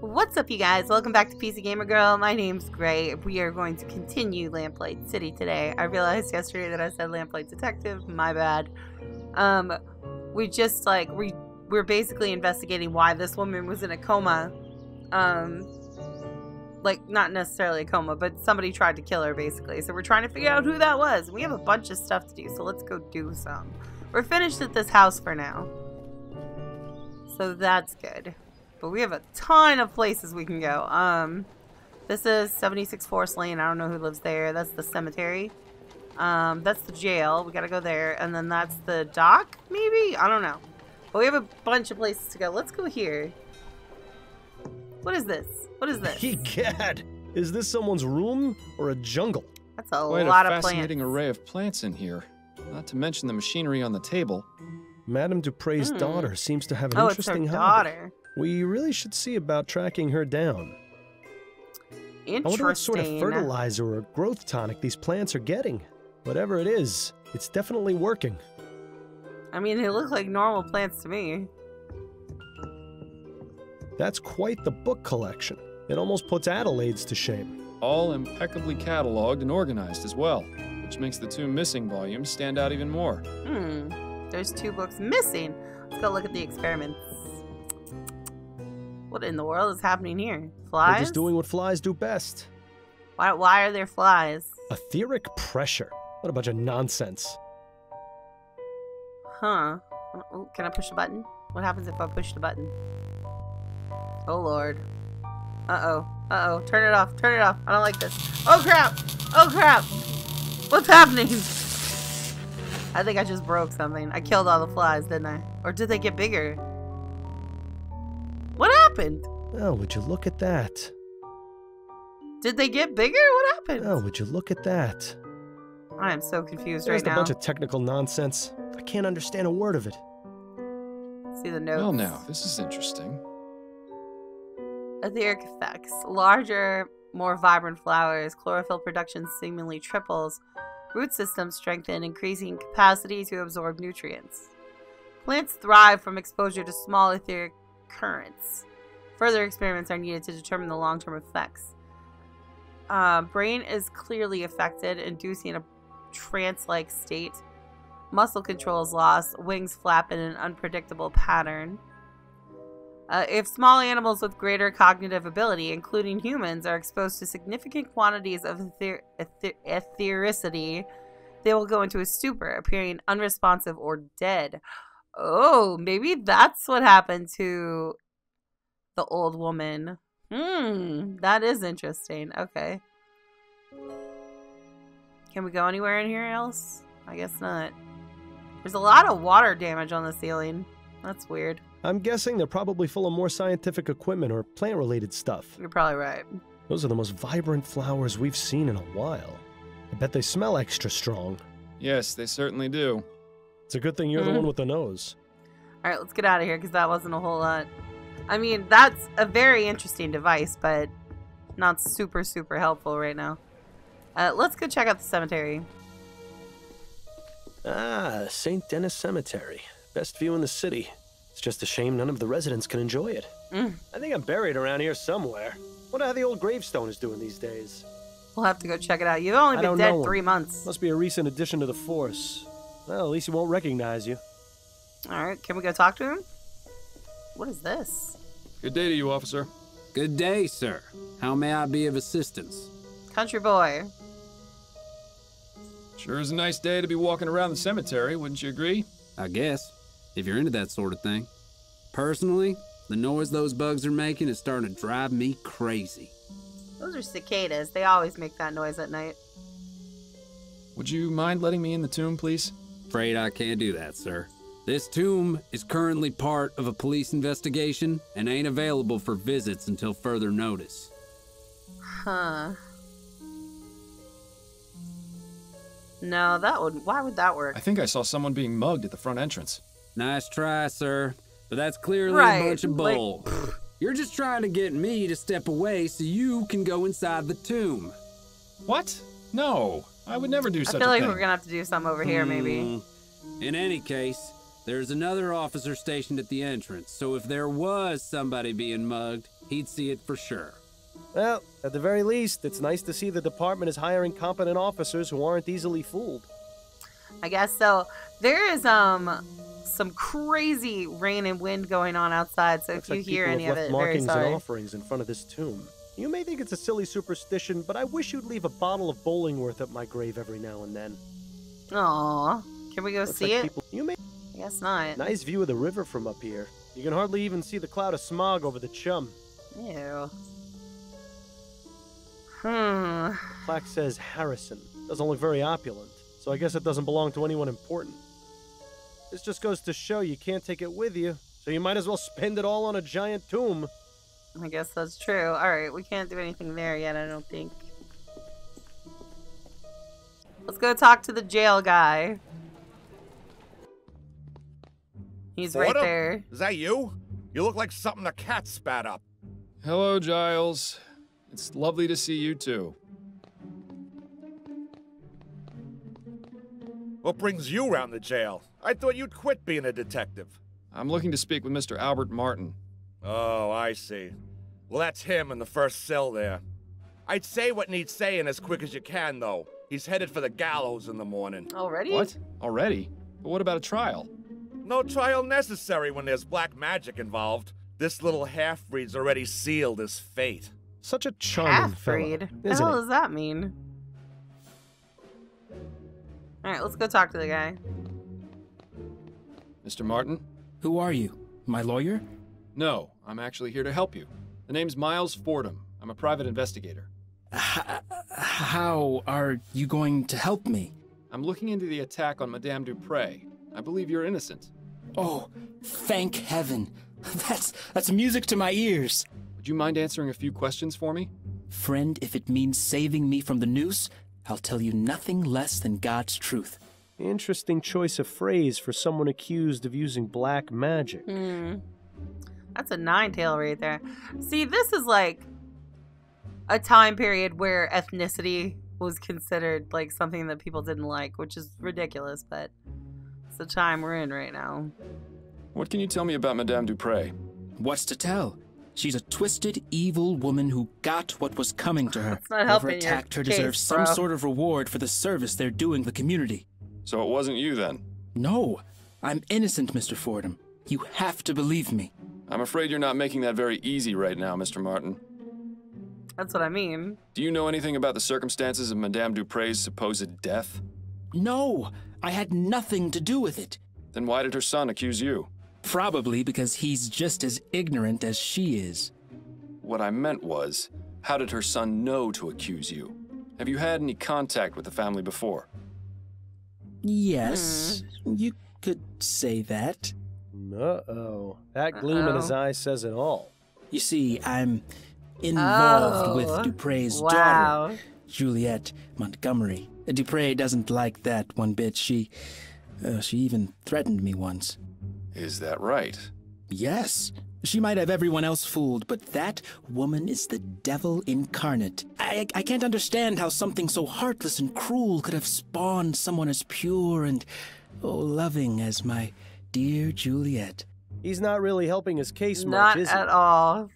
What's up, you guys? Welcome back to PC Gamer Girl. My name's Gray. We are going to continue Lamplight City today. I realized yesterday that I said Lamplight Detective. My bad. We just we're basically investigating why this woman was in a coma. Like, not necessarily a coma, but somebody tried to kill her, basically. So we're trying to figure out who that was. We have a bunch of stuff to do, so let's go do some. We're finished at this house for now, so that's good. But we have a ton of places we can go. This is 76 Forest Lane. I don't know who lives there. That's the cemetery. That's the jail. We gotta go there. And then that's the dock, maybe? I don't know. But we have a bunch of places to go. Let's go here. What is this? What is this? Egad! Is this someone's room or a jungle? That's a Quite lot a of plants. fascinating array of plants in here. Not to mention the machinery on the table. Madame Dupre's daughter seems to have an interesting it's her hobby. daughter. We really should see about tracking her down. Interesting. I wonder what sort of fertilizer or growth tonic these plants are getting. Whatever it is, it's definitely working. I mean, they look like normal plants to me. That's quite the book collection. It almost puts Adelaide's to shame. All impeccably cataloged and organized as well, which makes the two missing volumes stand out even more. There's 2 books missing. Let's go look at the experiments. What in the world is happening here? Flies? They're just doing what flies do best. Why are there flies? Etheric pressure. What a bunch of nonsense. Huh. Oh, can I push the button? What happens if I push the button? Oh, Lord. Uh-oh. Uh-oh. Turn it off. Turn it off. I don't like this. Oh, crap. Oh, crap. What's happening? I think I just broke something. I killed all the flies, didn't I? Or did they get bigger? What happened? Oh, would you look at that? Did they get bigger? What happened? Oh, would you look at that? I am so confused There's right now. a bunch of technical nonsense. I can't understand a word of it. See the notes. Well, now, this is interesting. Etheric effects. Larger, more vibrant flowers. Chlorophyll production seemingly triples. Root systems strengthen, increasing capacity to absorb nutrients. Plants thrive from exposure to small etheric currents. Further experiments are needed to determine the long-term effects. Brain is clearly affected, inducing a trance-like state. Muscle control is lost. Wings flap in an unpredictable pattern. If small animals with greater cognitive ability, including humans, are exposed to significant quantities of ethericity, they will go into a stupor, appearing unresponsive or dead. Oh, maybe that's what happened to the old woman. That is interesting. Okay. Can we go anywhere in here else? I guess not. There's a lot of water damage on the ceiling. That's weird. I'm guessing they're probably full of more scientific equipment or plant-related stuff. You're probably right. Those are the most vibrant flowers we've seen in a while. I bet they smell extra strong. Yes, they certainly do. It's a good thing you're the one with the nose. Alright, let's get out of here because that wasn't a whole lot. I mean, that's a very interesting device, but not super, super helpful right now. Let's go check out the cemetery. Ah, St. Denis Cemetery. Best view in the city. It's just a shame none of the residents can enjoy it. I think I'm buried around here somewhere. Wonder how the old gravestone is doing these days. We'll have to go check it out. You've only been dead 3 months. Must be a recent addition to the force. Well, at least he won't recognize you. Alright, can we go talk to him? What is this? Good day to you, officer. Good day, sir. How may I be of assistance? Country boy. Sure is a nice day to be walking around the cemetery, wouldn't you agree? I guess, if you're into that sort of thing. Personally, the noise those bugs are making is starting to drive me crazy. Those are cicadas. They always make that noise at night. Would you mind letting me in the tomb, please? Afraid I can't do that, sir. This tomb is currently part of a police investigation and ain't available for visits until further notice. Huh. No, why would that work? I think I saw someone being mugged at the front entrance. Nice try, sir, but that's clearly Right, a bunch of like- bull. You're just trying to get me to step away so you can go inside the tomb. What? No, I would never do I such feel a like thing. we're gonna have to do something over here, maybe. In any case, There's another officer stationed at the entrance, so if there was somebody being mugged, he'd see it for sure. Well, at the very least, it's nice to see the department is hiring competent officers who aren't easily fooled. I guess so. There is some crazy rain and wind going on outside, so Looks if you like hear people any have of left it, very markings sorry. and offerings in front of this tomb. You may think it's a silly superstition, but I wish you'd leave a bottle of Bollingworth at my grave every now and then. Aw. Can we go Looks see like it? people- You may I guess not. Nice view of the river from up here. You can hardly even see the cloud of smog over the chum. Ew. Plaque says Harrison. Doesn't look very opulent, so I guess it doesn't belong to anyone important. This just goes to show you can't take it with you, so you might as well spend it all on a giant tomb. I guess that's true. Alright, we can't do anything there yet, I don't think. Let's go talk to the jail guy. He's right Fordham? there. Is that you? You look like something a cat spat up. Hello, Giles. It's lovely to see you too. What brings you round the jail? I thought you'd quit being a detective. I'm looking to speak with Mr. Albert Martin. Oh, I see. Well, that's him in the first cell there. I'd say what needs saying as quick as you can, though. He's headed for the gallows in the morning. Already? What? Already? But what about a trial? No trial necessary when there's black magic involved. This little half-breed's already sealed his fate. Such a charming Half-breed? fellow, What the isn't hell he? does that mean? Alright, let's go talk to the guy. Mr. Martin? Who are you? My lawyer? No, I'm actually here to help you. The name's Miles Fordham. I'm a private investigator. How are you going to help me? I'm looking into the attack on Madame Dupre. I believe you're innocent. Oh, thank heaven. That's music to my ears. Would you mind answering a few questions for me? Friend, if it means saving me from the noose, I'll tell you nothing less than God's truth. Interesting choice of phrase for someone accused of using black magic. That's a nine-tail right there. See, this is like a time period where ethnicity was considered like something that people didn't like, which is ridiculous, but it's the time we're in right now. What can you tell me about Madame Dupre? What's to tell? She's a twisted, evil woman who got what was coming to her. That's not Whoever helping your attacked her case, deserves some bro. sort of reward for the service they're doing the community. So it wasn't you then? No, I'm innocent, Mr. Fordham. You have to believe me. I'm afraid you're not making that very easy right now, Mr. Martin. That's what I mean. Do you know anything about the circumstances of Madame Dupre's supposed death? No, I had nothing to do with it. Then why did her son accuse you? Probably because he's just as ignorant as she is. What I meant was, how did her son know to accuse you? Have you had any contact with the family before? Yes, you could say that. Uh-oh. That gleam in his Uh-oh. eye says it all. You see, I'm involved Oh, with Dupre's wow. daughter, Juliet Montgomery. Dupre doesn't like that one bit. She even threatened me once. Is that right? Yes. She might have everyone else fooled, but that woman is the devil incarnate. I can't understand how something so heartless and cruel could have spawned someone as pure and loving as my dear Juliet. He's not really helping his case much, Not is he? at all.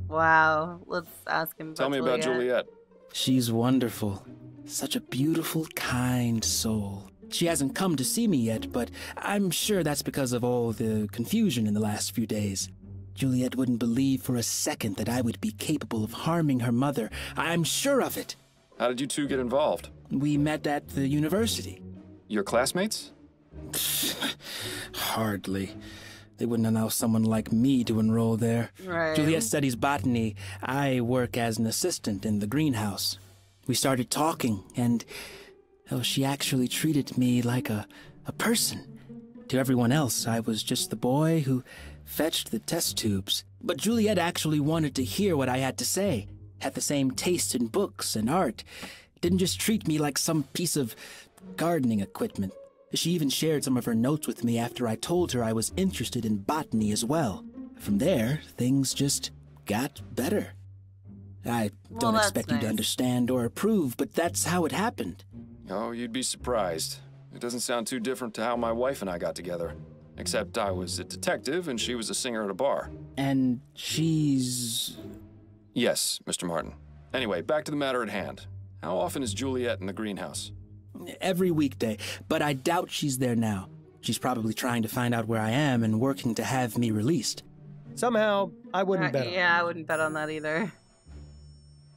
Wow. Let's ask him. Tell me about Juliet. She's wonderful. Such a beautiful, kind soul. She hasn't come to see me yet, but I'm sure that's because of all the confusion in the last few days. Juliet wouldn't believe for a second that I would be capable of harming her mother. I'm sure of it. How did you two get involved? We met at the university. Your classmates? Hardly. They wouldn't allow someone like me to enroll there. Right. Juliet studies botany. I work as an assistant in the greenhouse. We started talking, and she actually treated me like a person. To everyone else, I was just the boy who fetched the test tubes. But Juliet actually wanted to hear what I had to say, had the same taste in books and art, didn't just treat me like some piece of gardening equipment. She even shared some of her notes with me after I told her I was interested in botany as well. From there, things just got better. I don't that's expect you to nice. understand or approve, but that's how it happened. Oh, you'd be surprised. It doesn't sound too different to how my wife and I got together. Except I was a detective and she was a singer at a bar. And she's... Yes, Mr. Martin. Anyway, back to the matter at hand. How often is Juliet in the greenhouse? Every weekday, but I doubt she's there now. She's probably trying to find out where I am and working to have me released. Somehow, I wouldn't bet on Yeah, I wouldn't bet on that either.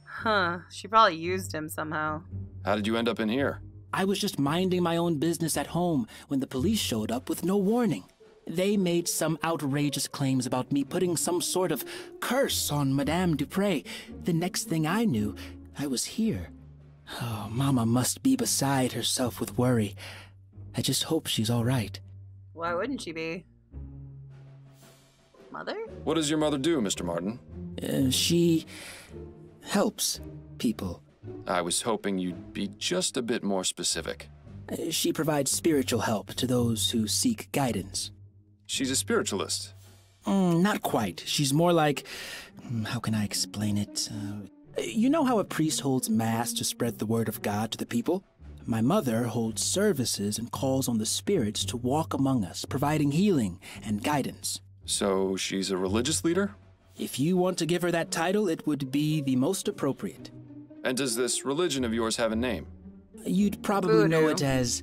Huh. She probably used him somehow. How did you end up in here? I was just minding my own business at home when the police showed up with no warning. They made some outrageous claims about me putting some sort of curse on Madame Dupre. The next thing I knew, I was here. Oh, Mama must be beside herself with worry. I just hope she's all right. Why wouldn't she be? Mother? What does your mother do, Mr. Martin? She helps people. I was hoping you'd be just a bit more specific. She provides spiritual help to those who seek guidance. She's a spiritualist. Not quite. She's more like... how can I explain it? You know how a priest holds mass to spread the word of God to the people? My mother holds services and calls on the spirits to walk among us, providing healing and guidance. So she's a religious leader? If you want to give her that title, it would be the most appropriate. And does this religion of yours have a name? You'd probably know it as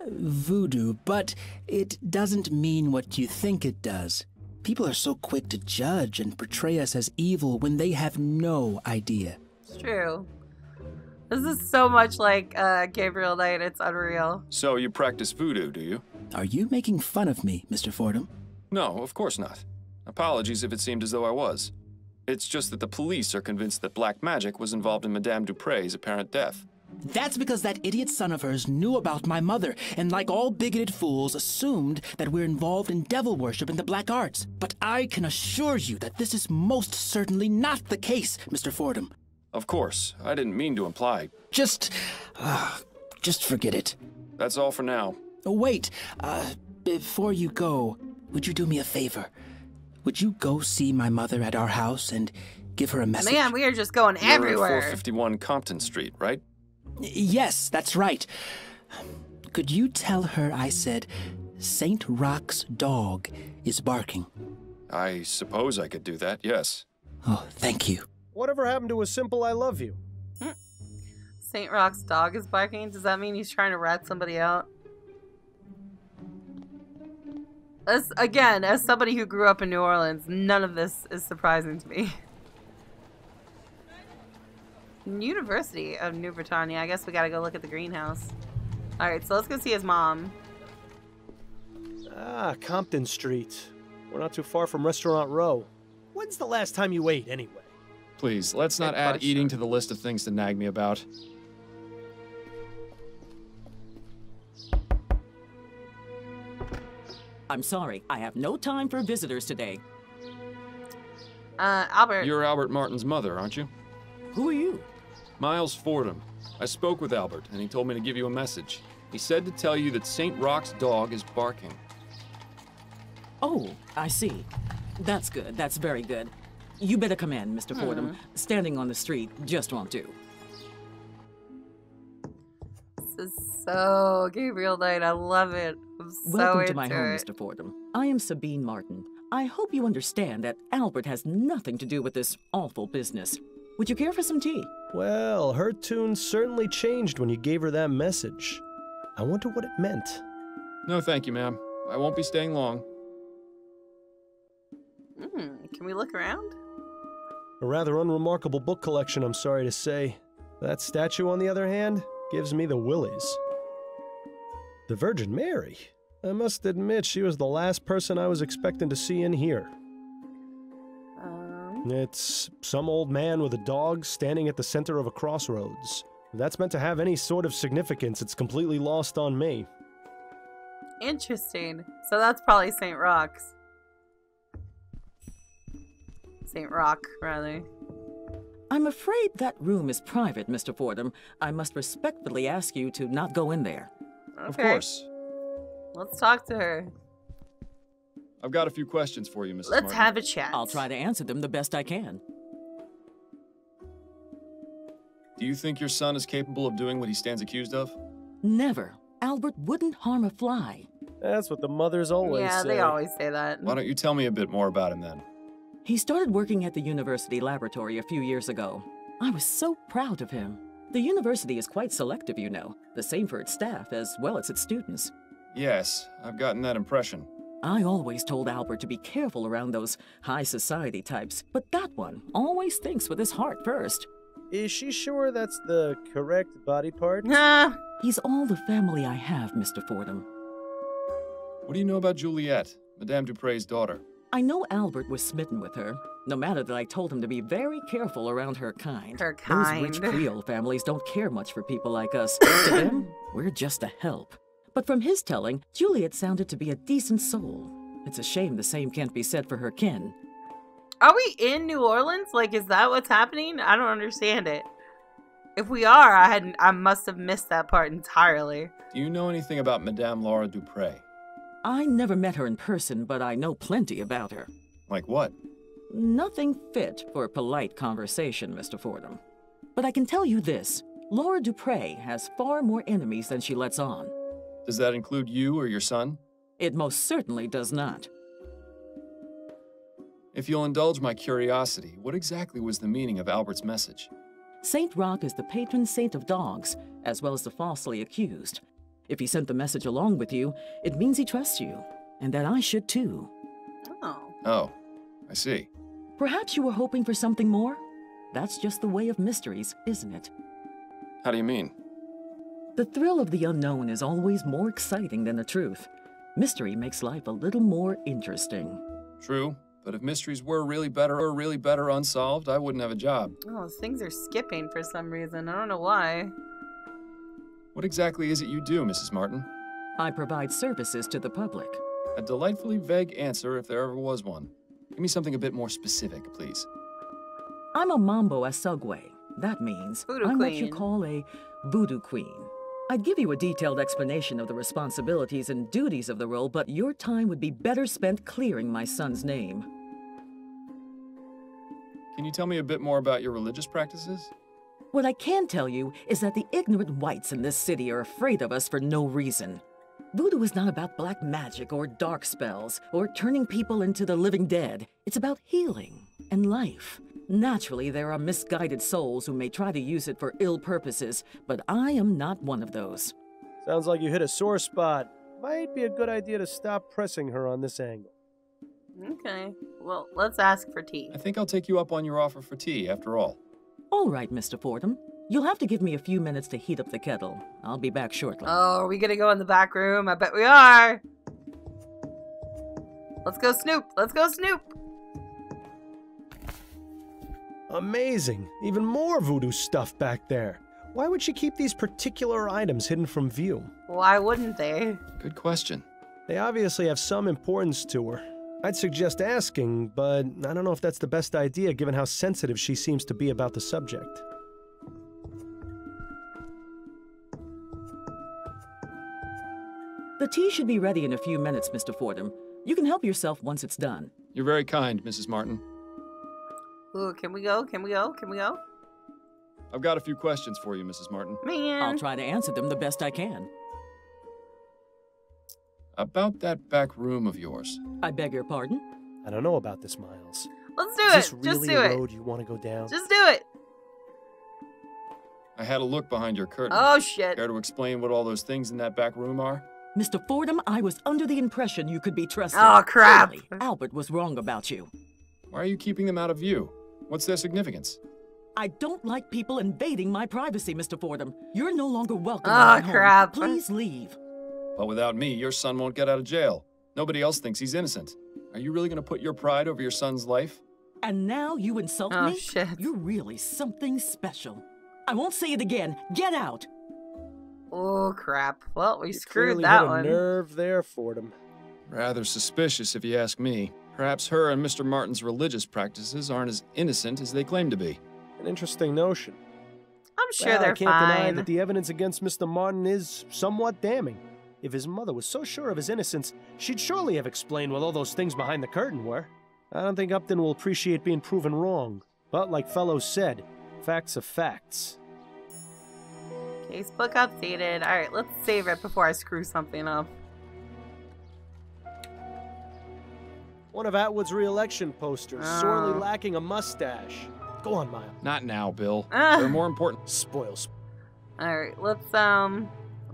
voodoo, but it doesn't mean what you think it does. People are so quick to judge and portray us as evil when they have no idea. It's true. This is so much like Gabriel Knight, it's unreal. So you practice voodoo, do you? Are you making fun of me, Mr. Fordham? No, of course not. Apologies if it seemed as though I was. It's just that the police are convinced that black magic was involved in Madame Dupre's apparent death. That's because that idiot son of hers knew about my mother, and like all bigoted fools, assumed that we're involved in devil worship in the black arts. But I can assure you that this is most certainly not the case, Mr. Fordham. Of course, I didn't mean to imply. Just forget it. That's all for now. Wait, before you go, would you do me a favor? Would you go see my mother at our house and give her a message? Man, we are just going You're everywhere. at 451 Compton Street, right? Yes, that's right. Could you tell her I said St. Roch's dog is barking? I suppose I could do that, yes. Oh, thank you. Whatever happened to a simple I love you? St. Roch's dog is barking? Does that mean he's trying to rat somebody out? As somebody who grew up in New Orleans, none of this is surprising to me. University of New Britannia. I guess we gotta go look at the greenhouse. Alright, so let's go see his mom. Ah, Compton Street. We're not too far from Restaurant Row. When's the last time you ate, anyway? Please, let's not Good add question. eating to the list of things to nag me about. I'm sorry, I have no time for visitors today. Albert. You're Albert Martin's mother, aren't you? Who are you? Miles Fordham. I spoke with Albert, and he told me to give you a message. He said to tell you that St. Roch's dog is barking. Oh, I see. That's good. That's very good. You better come in, Mr. Fordham. Standing on the street just won't do. This is so Gabriel Knight. I love it. I'm so Welcome to my into home, it. Mr. Fordham. I am Sabine Martin. I hope you understand that Albert has nothing to do with this awful business. Would you care for some tea? Well, her tune certainly changed when you gave her that message. I wonder what it meant. No, thank you, ma'am. I won't be staying long. Can we look around? A rather unremarkable book collection, I'm sorry to say. That statue, on the other hand, gives me the willies. The Virgin Mary. I must admit she was the last person I was expecting to see in here. It's some old man with a dog standing at the center of a crossroads. If that's meant to have any sort of significance, it's completely lost on me. Interesting. So that's probably St. Roch's. St. Roch, rather. I'm afraid that room is private, Mr. Fordham. I must respectfully ask you to not go in there. Okay. Of course. Let's talk to her. I've got a few questions for you, Mrs. Let's Martin. have a chat. I'll try to answer them the best I can. Do you think your son is capable of doing what he stands accused of? Never. Albert wouldn't harm a fly. That's what the mothers always Yeah, say. they always say that. Why don't you tell me a bit more about him then? He started working at the university laboratory a few years ago. I was so proud of him. The university is quite selective, you know. The same for its staff as well as its students. Yes, I've gotten that impression. I always told Albert to be careful around those high society types, but that one always thinks with his heart first. Is she sure that's the correct body part? Nah. He's all the family I have, Mr. Fordham. What do you know about Juliet, Madame Dupre's daughter? I know Albert was smitten with her, no matter that I told him to be very careful around her kind. Her kind. Those rich Creole families don't care much for people like us. To them, we're just a help. But from his telling, Juliet sounded to be a decent soul. It's a shame the same can't be said for her kin. Are we in New Orleans? Like, is that what's happening? I don't understand it. If we are, I must have missed that part entirely. Do you know anything about Madame Laura Dupre? I never met her in person, but I know plenty about her. Like what? Nothing fit for polite conversation, Mr. Fordham. But I can tell you this. Laura Dupre has far more enemies than she lets on. Does that include you or your son? It most certainly does not. If you'll indulge my curiosity, what exactly was the meaning of Albert's message? Saint Roch is the patron saint of dogs, as well as the falsely accused. If he sent the message along with you, it means he trusts you, and that I should too. Oh. Oh, I see. Perhaps you were hoping for something more? That's just the way of mysteries, isn't it? How do you mean? The thrill of the unknown is always more exciting than the truth. Mystery makes life a little more interesting. True, but if mysteries were really better unsolved, I wouldn't have a job. Oh, things are skipping for some reason. I don't know why. What exactly is it you do, Mrs. Martin? I provide services to the public. A delightfully vague answer if there ever was one. Give me something a bit more specific, please. I'm a Mambo Asugwe. That means Voodoo I'm what you queen. call a voodoo queen. I'd give you a detailed explanation of the responsibilities and duties of the role, but your time would be better spent clearing my son's name. Can you tell me a bit more about your religious practices? What I can tell you is that the ignorant whites in this city are afraid of us for no reason. Voodoo is not about black magic or dark spells or turning people into the living dead. It's about healing and life. Naturally, there are misguided souls who may try to use it for ill purposes, but I am not one of those. Sounds like you hit a sore spot. Might be a good idea to stop pressing her on this angle. Okay. Well, let's ask for tea. I think I'll take you up on your offer for tea, after all. All right, Mr. Fordham. You'll have to give me a few minutes to heat up the kettle. I'll be back shortly. Oh, are we gonna go in the back room? I bet we are. Let's go Snoop. Let's go Snoop. Amazing. Even more voodoo stuff back there. Why would she keep these particular items hidden from view? Why wouldn't they? Good question. They obviously have some importance to her. I'd suggest asking, but I don't know if that's the best idea given how sensitive she seems to be about the subject. The tea should be ready in a few minutes, Mr. Fordham. You can help yourself once it's done. You're very kind, Mrs. Martin. Ooh, can we go? Can we go? Can we go? I've got a few questions for you, Mrs. Martin. Man. I'll try to answer them the best I can. About that back room of yours. I beg your pardon? I don't know about this, Miles. Let's do Is it. this Just really do a it. road you want to go down? Just do it. I had a look behind your curtain. Oh, shit. Care to explain what all those things in that back room are? Mr. Fordham, I was under the impression you could be trusted. Oh, crap. Clearly, Albert was wrong about you. Why are you keeping them out of view? What's their significance? I don't like people invading my privacy, Mr. Fordham. You're no longer welcome Oh, in my home. crap. Please leave. But without me, your son won't get out of jail. Nobody else thinks he's innocent. Are you really going to put your pride over your son's life? And now you insult Oh, me? shit. You're really something special. I won't say it again. Get out. Oh, crap. Well, we You screwed clearly that hit a one. nerve there, Fordham. Rather suspicious, if you ask me. Perhaps her and Mr. Martin's religious practices aren't as innocent as they claim to be. An interesting notion. I'm sure Well, they're I can't deny fine. that the evidence against Mr. Martin is somewhat damning. If his mother was so sure of his innocence, she'd surely have explained what all those things behind the curtain were. I don't think Upton will appreciate being proven wrong. But like Fellows said, facts are facts. Casebook updated. Alright, let's save it before I screw something up. One of Atwood's re-election posters, sorely lacking a mustache. Go on, Miles. Not now, Bill. There are more important... Spoils. Alright, let's,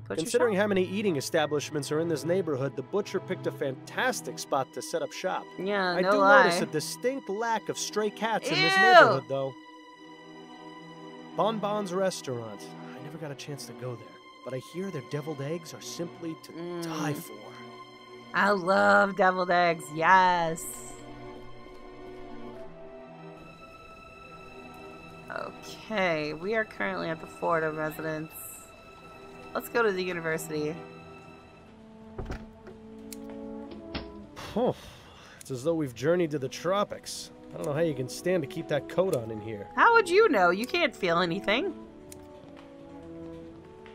Considering how many eating establishments are in this neighborhood, the butcher picked a fantastic spot to set up shop. Yeah, I no do lie. notice a distinct lack of stray cats in this Ew! neighborhood, though. Bon Bon's restaurant. I never got a chance to go there, but I hear their deviled eggs are simply to die for. I love deviled eggs, yes. Okay, we are currently at the Fordham residence. Let's go to the university. Oh, it's as though we've journeyed to the tropics. I don't know how you can stand to keep that coat on in here. How would you know? You can't feel anything.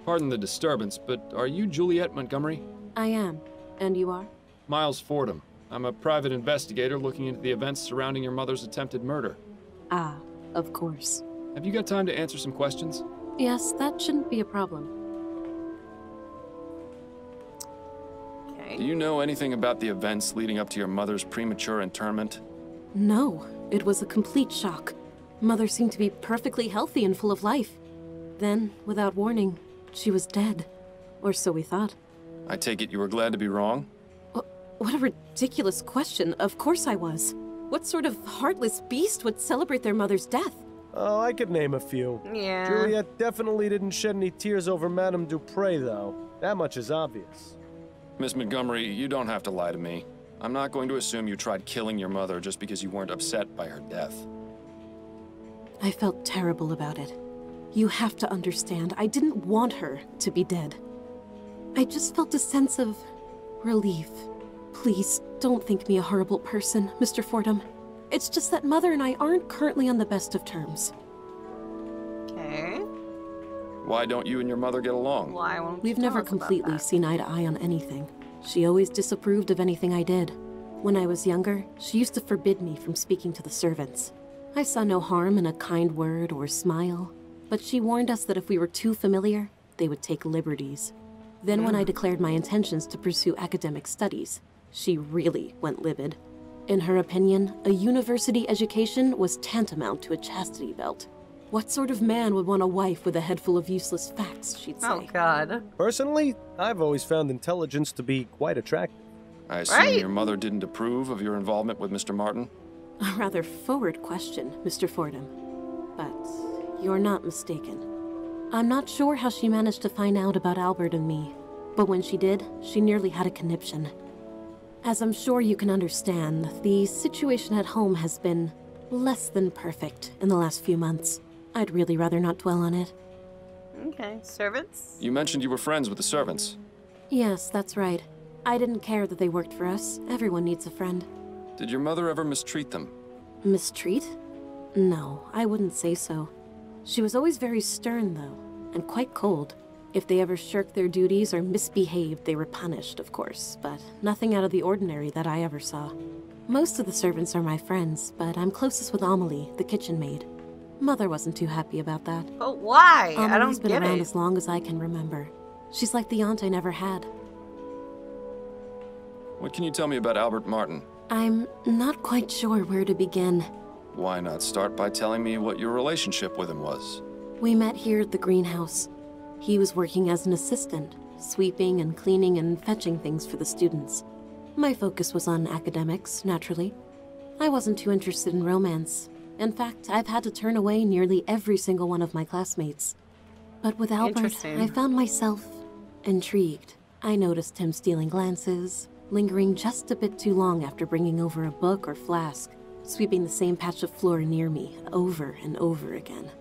Pardon the disturbance, but are you Juliet Montgomery? I am. And you are? Miles Fordham. I'm a private investigator looking into the events surrounding your mother's attempted murder. Ah, of course. Have you got time to answer some questions? Yes, that shouldn't be a problem. Do you know anything about the events leading up to your mother's premature interment? No, it was a complete shock. Mother seemed to be perfectly healthy and full of life. Then, without warning, she was dead. Or so we thought. I take it you were glad to be wrong? What a ridiculous question. Of course I was. What sort of heartless beast would celebrate their mother's death? Oh, I could name a few. Yeah. Juliet definitely didn't shed any tears over Madame Dupre, though. That much is obvious. Miss Montgomery, you don't have to lie to me. I'm not going to assume you tried killing your mother just because you weren't upset by her death. I felt terrible about it. You have to understand, I didn't want her to be dead. I just felt a sense of relief. Please, don't think me a horrible person, Mr. Fordham. It's just that Mother and I aren't currently on the best of terms. Okay. Why don't you and your mother get along? Why won't We've you never tell us about completely that? seen eye to eye on anything. She always disapproved of anything I did. When I was younger, she used to forbid me from speaking to the servants. I saw no harm in a kind word or smile, but she warned us that if we were too familiar, they would take liberties. Then when I declared my intentions to pursue academic studies, she really went livid. In her opinion, a university education was tantamount to a chastity belt. What sort of man would want a wife with a head full of useless facts, she'd say. Oh, God. Personally, I've always found intelligence to be quite attractive. I assume your mother didn't approve of your involvement with Mr. Martin? A rather forward question, Mr. Fordham. But you're not mistaken. I'm not sure how she managed to find out about Albert and me, but when she did, she nearly had a conniption. As I'm sure you can understand, the situation at home has been less than perfect in the last few months. I'd really rather not dwell on it. Okay. Servants? You mentioned you were friends with the servants. Yes, that's right. I didn't care that they worked for us. Everyone needs a friend. Did your mother ever mistreat them? Mistreat? No, I wouldn't say so. She was always very stern, though, and quite cold. If they ever shirked their duties or misbehaved, they were punished, of course, but nothing out of the ordinary that I ever saw. Most of the servants are my friends, but I'm closest with Amelie, the kitchen maid. Mother wasn't too happy about that. But why? I Amelie's don't been get around it. as long as I can remember. She's like the aunt I never had. What can you tell me about Albert Martin? I'm not quite sure where to begin. Why not start by telling me what your relationship with him was? We met here at the greenhouse. He was working as an assistant, sweeping and cleaning and fetching things for the students. My focus was on academics, naturally. I wasn't too interested in romance. In fact, I've had to turn away nearly every single one of my classmates. But with Albert, Interesting. I found myself intrigued. I noticed him stealing glances, lingering just a bit too long after bringing over a book or flask, sweeping the same patch of floor near me over and over again.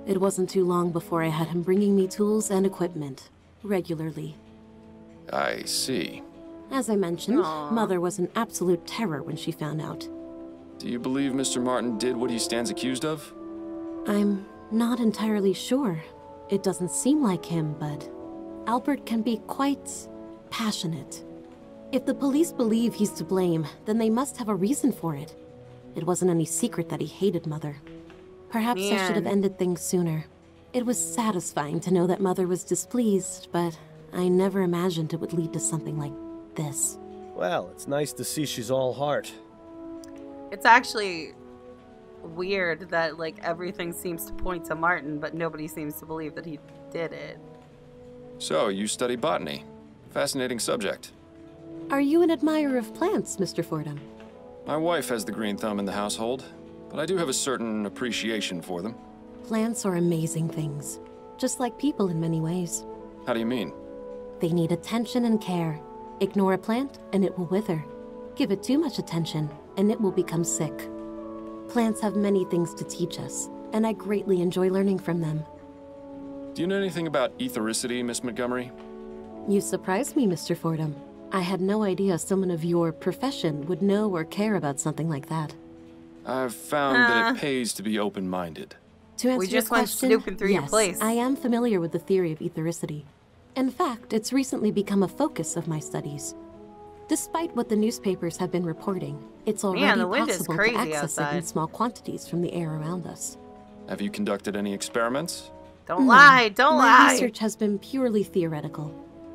It wasn't too long before I had him bringing me tools and equipment, regularly. I see. As I mentioned, Aw. Mother was an absolute terror when she found out. Do you believe Mr. Martin did what he stands accused of? I'm not entirely sure. It doesn't seem like him, but Albert can be quite passionate. If the police believe he's to blame, then they must have a reason for it. It wasn't any secret that he hated Mother. Perhaps I should have Man. ended things sooner. It was satisfying to know that Mother was displeased, but I never imagined it would lead to something like this. Well, it's nice to see she's all heart. It's actually weird that, like, everything seems to point to Martin, but nobody seems to believe that he did it. So, you study botany. Fascinating subject. Are you an admirer of plants, Mr. Fordham? My wife has the green thumb in the household, but I do have a certain appreciation for them. Plants are amazing things, just like people in many ways. How do you mean? They need attention and care. Ignore a plant, and it will wither. Give it too much attention, and it will become sick. Plants have many things to teach us, and I greatly enjoy learning from them. Do you know anything about ethericity, Miss Montgomery? You surprised me, Mr. Fordham. I had no idea someone of your profession would know or care about something like that. I've found that it pays to be open-minded. To answer We your just went question, snooping through your yes, place. I am familiar with the theory of ethericity. In fact, it's recently become a focus of my studies. Despite what the newspapers have been reporting, it's already the wind is possible crazy to access it in outside. small quantities from the air around us. Have you conducted any experiments? Don't lie, don't My lie. research has been purely theoretical.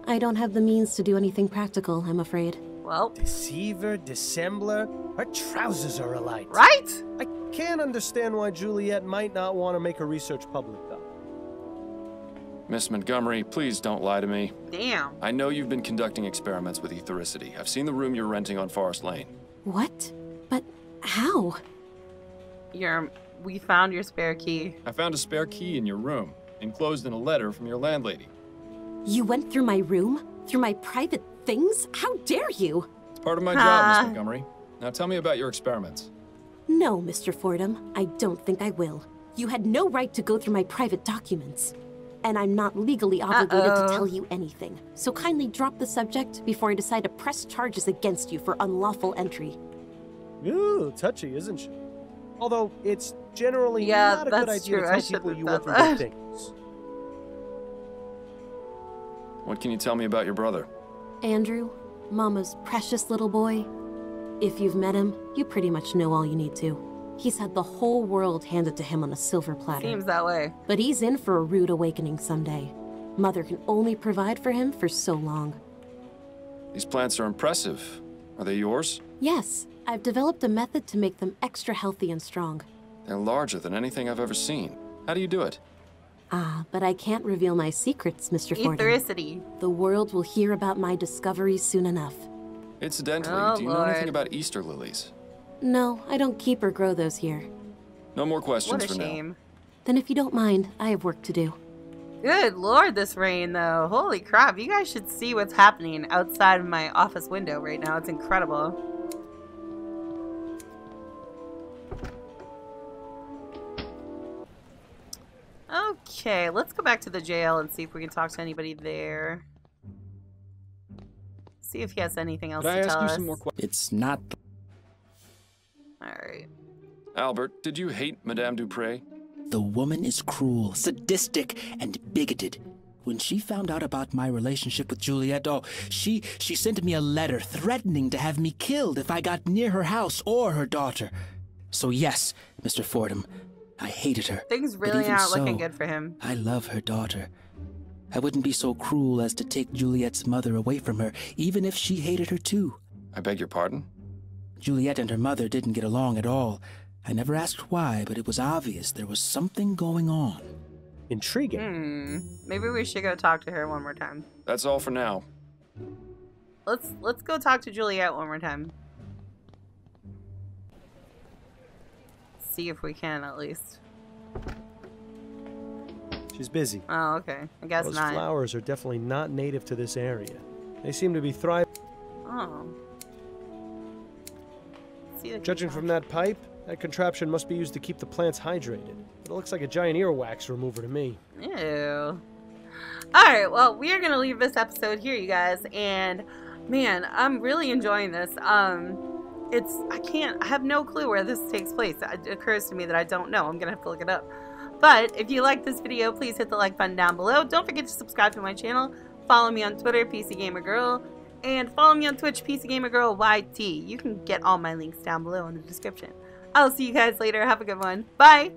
I don't have the means to do anything practical, I'm afraid. Well, Deceiver, dissembler, her trousers are alight. right? I can't understand why Juliet might not want to make her research public, though. Miss Montgomery, please don't lie to me. Damn. I know you've been conducting experiments with ethericity. I've seen the room you're renting on Forest Lane. What? But how? We found your spare key. I found a spare key in your room, enclosed in a letter from your landlady. You went through my room? Through my private things? How dare you? It's part of my job, Miss Montgomery. Now tell me about your experiments. No, Mr. Fordham, I don't think I will. You had no right to go through my private documents. And I'm not legally obligated to tell you anything. So kindly drop the subject before I decide to press charges against you for unlawful entry. Ooh, touchy, isn't she? Although, it's generally Yeah, not a good that's idea true. to I tell people shouldn't you have went through done good things. What can you tell me about your brother? Andrew, Mama's precious little boy. If you've met him, you pretty much know all you need to. He's had the whole world handed to him on a silver platter. Seems that way. But he's in for a rude awakening someday. Mother can only provide for him for so long. These plants are impressive. Are they yours? Yes, I've developed a method to make them extra healthy and strong. They're larger than anything I've ever seen. How do you do it? Ah, but I can't reveal my secrets, Mr. Fordham. Ethericity. The world will hear about my discoveries soon enough. Incidentally, Oh, do you know anything Lord. about Easter lilies? No, I don't keep or grow those here. No more questions What a for now. shame. Then if you don't mind, I have work to do. Good lord, this rain, though. Holy crap. You guys should see what's happening outside of my office window right now. It's incredible. Okay, let's go back to the jail and see if we can talk to anybody there. See if he has anything else Could I to ask tell you us. some more questions? It's not. Alright. Albert, did you hate Madame Dupre? The woman is cruel, sadistic, and bigoted. When she found out about my relationship with Juliet, she sent me a letter threatening to have me killed if I got near her house or her daughter. So yes, Mr. Fordham, I hated her. Things But really even aren't so, looking good for him. I love her daughter. I wouldn't be so cruel as to take Juliet's mother away from her, even if she hated her too. I beg your pardon? Juliet and her mother didn't get along at all. I never asked why, but it was obvious there was something going on. Intriguing. Maybe we should go talk to her one more time. That's all for now. Let's go talk to Juliet one more time. See if we can at least. She's busy. Oh, okay. I guess Those not. flowers are definitely not native to this area. They seem to be thriving. Oh. See the Judging from that pipe, that contraption must be used to keep the plants hydrated. But it looks like a giant earwax remover to me. Ew. Alright, well, we are going to leave this episode here, you guys. And, man, I'm really enjoying this. I have no clue where this takes place. It occurs to me that I don't know. I'm going to have to look it up. But, if you like this video, please hit the like button down below. Don't forget to subscribe to my channel. Follow me on Twitter, PCGamerGirl. And follow me on Twitch, PCGamerGirlYT. You can get all my links down below in the description. I'll see you guys later. Have a good one. Bye!